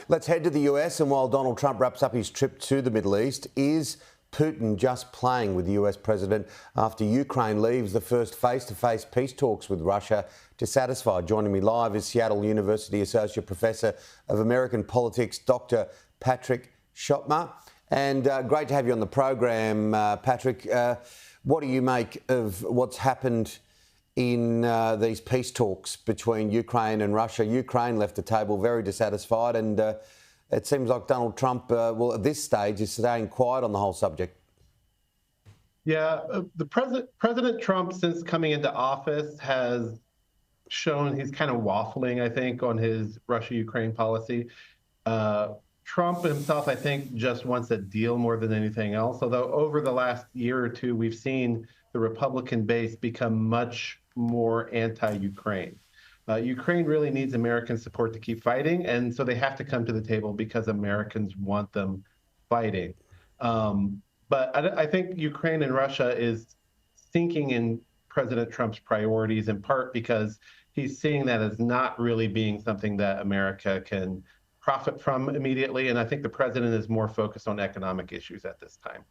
Let's head to the US, and while Donald Trump wraps up his trip to the Middle East, is Putin just playing with the US president after Ukraine leaves the first face-to-face peace talks with Russia dissatisfied? Joining me live is Seattle University Associate Professor of American Politics, Dr. Patrick Schoettmer. And great to have you on the program, Patrick. What do you make of what's happened in these peace talks between Ukraine and Russia? Ukraine left the table very dissatisfied, and it seems like Donald Trump, at this stage, is staying quiet on the whole subject. Yeah, President Trump, since coming into office, has shown he's kind of waffling, I think, on his Russia-Ukraine policy. Trump himself, I think, just wants a deal more than anything else, although over the last year or two, we've seen the Republican base become much more anti-Ukraine. Ukraine really needs American support to keep fighting, and so they have to come to the table because Americans want them fighting. But I think Ukraine and Russia is sinking in President Trump's priorities, in part because he's seeing that as not really being something that America can profit from immediately. And I think the president is more focused on economic issues at this time.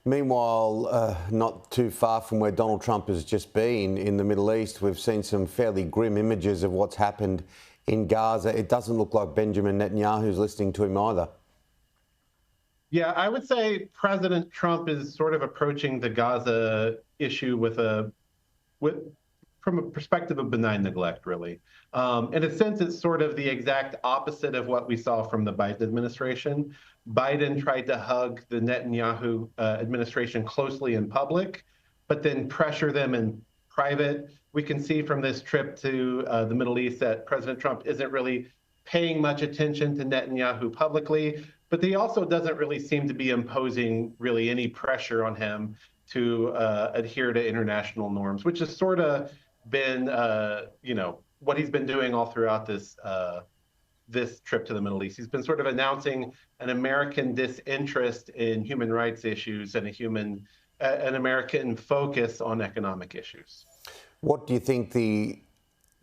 Meanwhile, not too far from where Donald Trump has just been in the Middle East, we've seen some fairly grim images of what's happened in Gaza. It doesn't look like Benjamin Netanyahu's listening to him either. Yeah, I would say President Trump is sort of approaching the Gaza issue from a perspective of benign neglect, really. In a sense, it's sort of the exact opposite of what we saw from the Biden administration. Biden tried to hug the Netanyahu administration closely in public, but then pressure them in private. We can see from this trip to the Middle East that President Trump isn't really paying much attention to Netanyahu publicly, but he also doesn't really seem to be imposing really any pressure on him to adhere to international norms, which has sort of been, what he's been doing all throughout this trip to the Middle East. He's been sort of announcing an American disinterest in human rights issues and an American focus on economic issues. What do you think the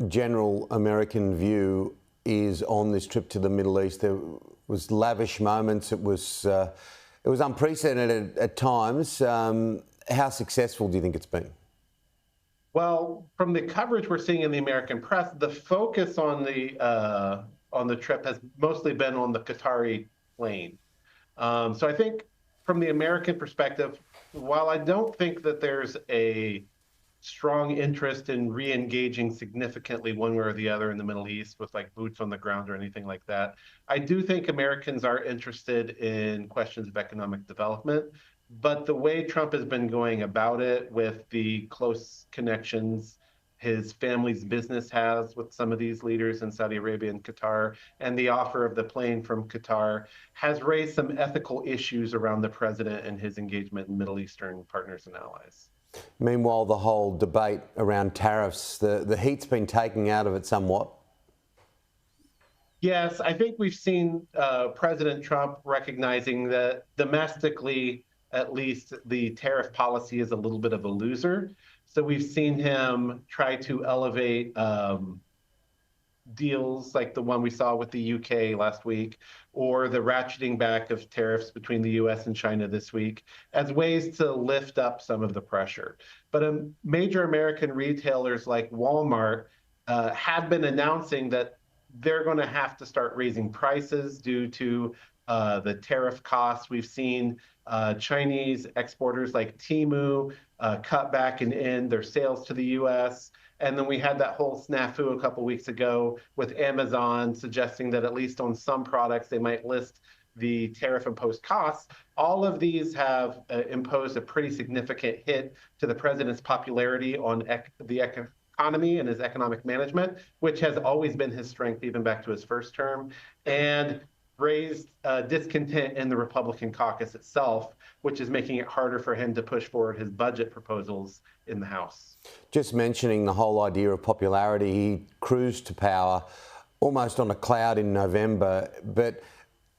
general American view is on this trip to the Middle East? There was lavish moments. It was unprecedented at times. How successful do you think it's been? Well, from the coverage we're seeing in the American press, the focus on the trip has mostly been on the Qatari plane. So I think from the American perspective, while I don't think that there's a strong interest in re-engaging significantly one way or the other in the Middle East with like boots on the ground or anything like that, I do think Americans are interested in questions of economic development. But the way Trump has been going about it, with the close connections his family's business has with some of these leaders in Saudi Arabia and Qatar, and the offer of the plane from Qatar, has raised some ethical issues around the president and his engagement in Middle Eastern partners and allies. Meanwhile, the whole debate around tariffs, the heat's been taken out of it somewhat. Yes, I think we've seen President Trump recognizing that domestically, at least, the tariff policy is a little bit of a loser. So we've seen him try to elevate deals like the one we saw with the UK last week, or the ratcheting back of tariffs between the US and China this week, as ways to lift up some of the pressure. But major American retailers like Walmart have been announcing that they're going to have to start raising prices due to the tariff costs. We've seen Chinese exporters like Temu cut back and end their sales to the U.S. And then we had that whole snafu a couple weeks ago with Amazon suggesting that at least on some products they might list the tariff-imposed costs. All of these have imposed a pretty significant hit to the president's popularity on the economy and his economic management, which has always been his strength even back to his first term, and raised discontent in the Republican caucus itself, which is making it harder for him to push forward his budget proposals in the House. Just mentioning the whole idea of popularity, he cruised to power almost on a cloud in November, but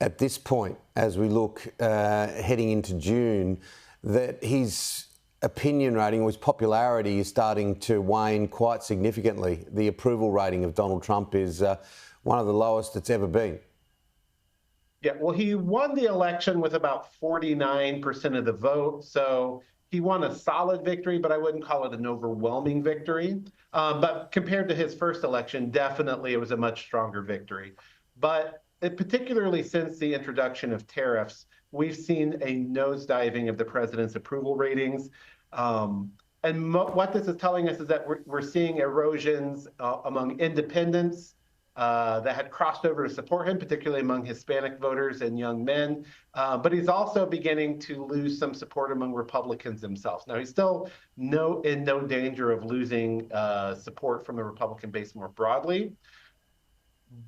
at this point, as we look heading into June, that his opinion rating or his popularity is starting to wane quite significantly. The approval rating of Donald Trump is one of the lowest it's ever been. Yeah, well, he won the election with about 49% of the vote. So he won a solid victory, but I wouldn't call it an overwhelming victory. But compared to his first election, definitely it was a much stronger victory. But particularly since the introduction of tariffs, we've seen a nosediving of the president's approval ratings. What this is telling us is that we're seeing erosions among independents that had crossed over to support him, particularly among Hispanic voters and young men. But he's also beginning to lose some support among Republicans themselves. Now, he's still in no danger of losing support from the Republican base more broadly.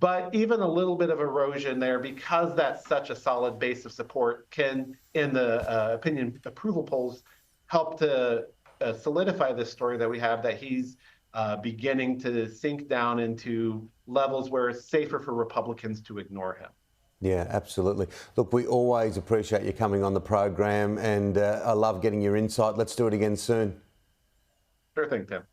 But even a little bit of erosion there, because that's such a solid base of support, can, in the opinion approval polls, help to solidify this story that we have that he's beginning to sink down into levels where it's safer for Republicans to ignore him. Yeah, absolutely. Look, we always appreciate you coming on the program, and I love getting your insight. Let's do it again soon. Sure thing, Tim.